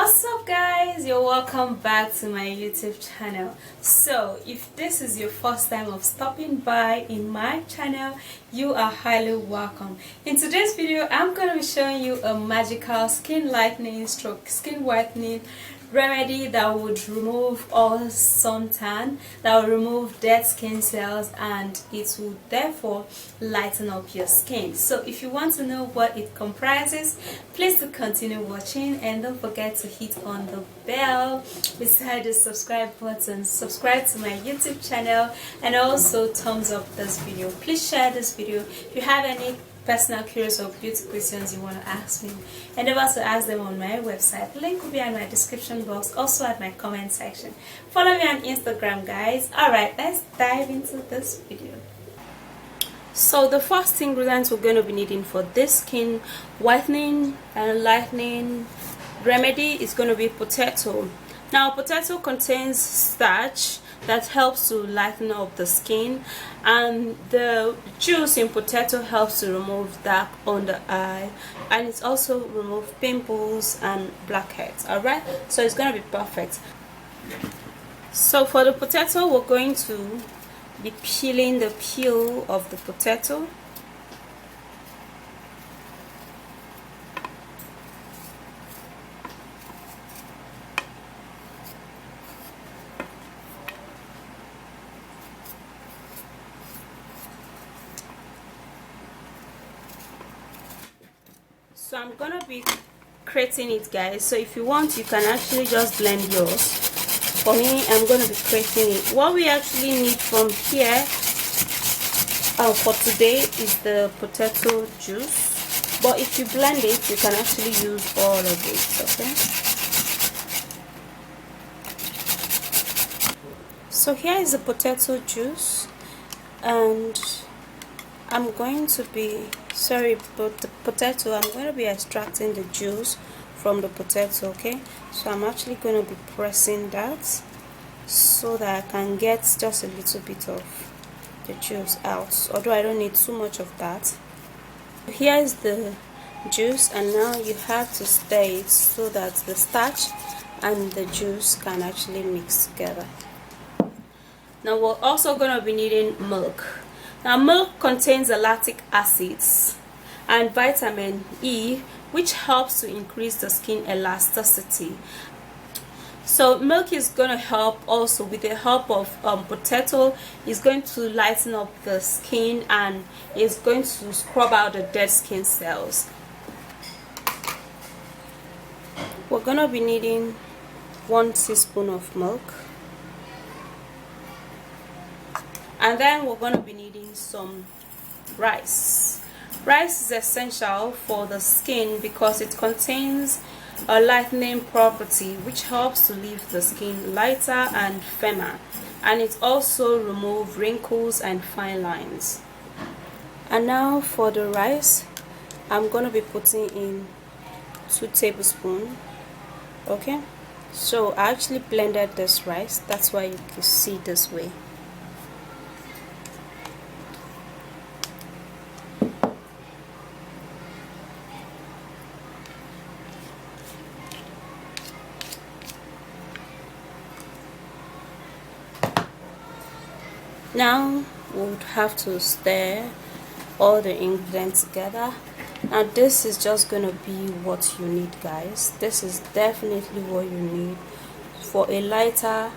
What's up guys, you're welcome back to my YouTube channel. So if this is your first time of stopping by in my channel, you are highly welcome. In today's video I'm going to be showing you a magical skin lightening stroke skin whitening remedy that would remove all suntan, that will remove dead skin cells, and it will therefore lighten up your skin. So if you want to know what it comprises, please do continue watching and don't forget to hit on the bell beside the subscribe button. Subscribe to my YouTube channel and also thumbs up this video. Please share this video. If you have any personal curious or beauty questions you want to ask me, endeavor to ask them on my website. The link will be in my description box, also at my comment section. Follow me on Instagram, guys. Alright, let's dive into this video. So the first ingredients we're going to be needing for this skin whitening and lightening remedy is going to be potato. Now potato contains starch that helps to lighten up the skin, and the juice in potato helps to remove dark under eye, and it also removes pimples and blackheads. Alright, so it's gonna be perfect. So for the potato, we're going to be peeling the peel of the potato. So I'm gonna be creating it, guys. So if you want, you can actually just blend yours. For me, I'm gonna be creating it. What we actually need from here for today is the potato juice, but if you blend it, you can actually use all of it. Okay, so here is the potato juice, and I'm going to be but the potato, I'm going to be extracting the juice from the potato. Okay, so I'm actually going to be pressing that so that I can get just a little bit of the juice out, although I don't need too much of that. Here is the juice, and now you have to stir it so that the starch and the juice can actually mix together. Now we're also going to be needing milk. Now milk contains the lactic acids and vitamin E, which helps to increase the skin elasticity. So milk is going to help also with the help of potato. Is going to lighten up the skin and is going to scrub out the dead skin cells. We're going to be needing 1 teaspoon of milk. And then we're going to be needing some rice. Rice is essential for the skin because it contains a lightening property which helps to leave the skin lighter and firmer, and it also removes wrinkles and fine lines. And now for the rice, I'm going to be putting in 2 tablespoons. Okay, so I actually blended this rice, that's why you can see this way. Now we would have to stir all the ingredients together. Now this is just gonna be what you need, guys. This is definitely what you need for a lighter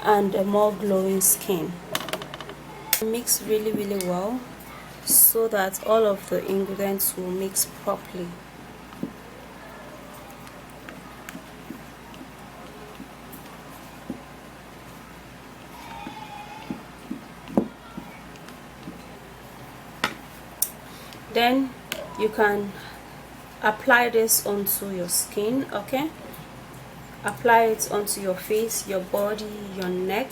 and a more glowing skin. Mix really well so that all of the ingredients will mix properly. Then you can apply this onto your skin. Okay, apply it onto your face, your body, your neck,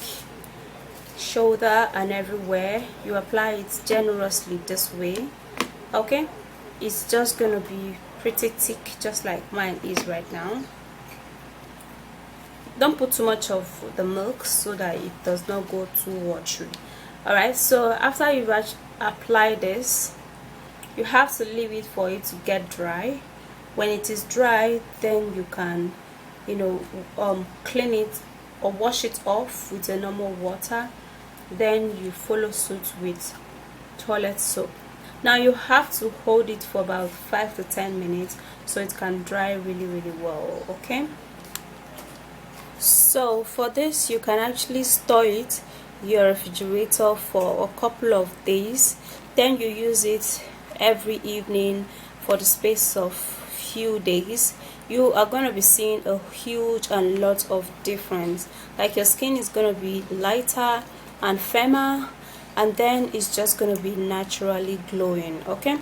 shoulder, and everywhere. You apply it generously this way. Okay, it's just gonna be pretty thick, just like mine is right now. Don't put too much of the milk so that it does not go too watery. Alright, so after you've applied this, you have to leave it for it to get dry. When it is dry, then you can, you know, clean it or wash it off with a normal water. Then you follow suit with toilet soap. Now you have to hold it for about 5 to 10 minutes so it can dry really well. Okay, so for this you can actually store it in your refrigerator for a couple of days. Then you use it every evening for the space of few days. You are going to be seeing a huge and lot of difference. Like your skin is going to be lighter and firmer, and then it's just going to be naturally glowing. Okay,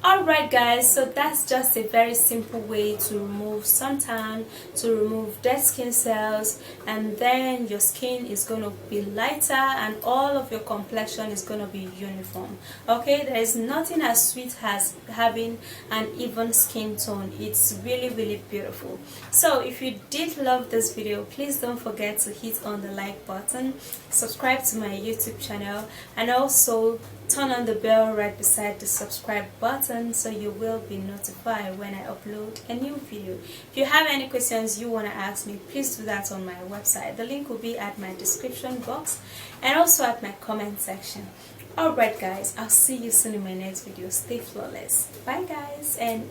alright guys, so that's just a very simple way to remove suntan, to remove dead skin cells, and then your skin is going to be lighter and all of your complexion is going to be uniform. Okay, there is nothing as sweet as having an even skin tone. It's really beautiful. So if you did love this video, please don't forget to hit on the like button, subscribe to my YouTube channel, and also turn on the bell right beside the subscribe button so you will be notified when I upload a new video. If you have any questions you want to ask me, please do that on my website. The link will be at my description box and also at my comment section. Alright guys, I'll see you soon in my next video. Stay flawless. Bye guys, and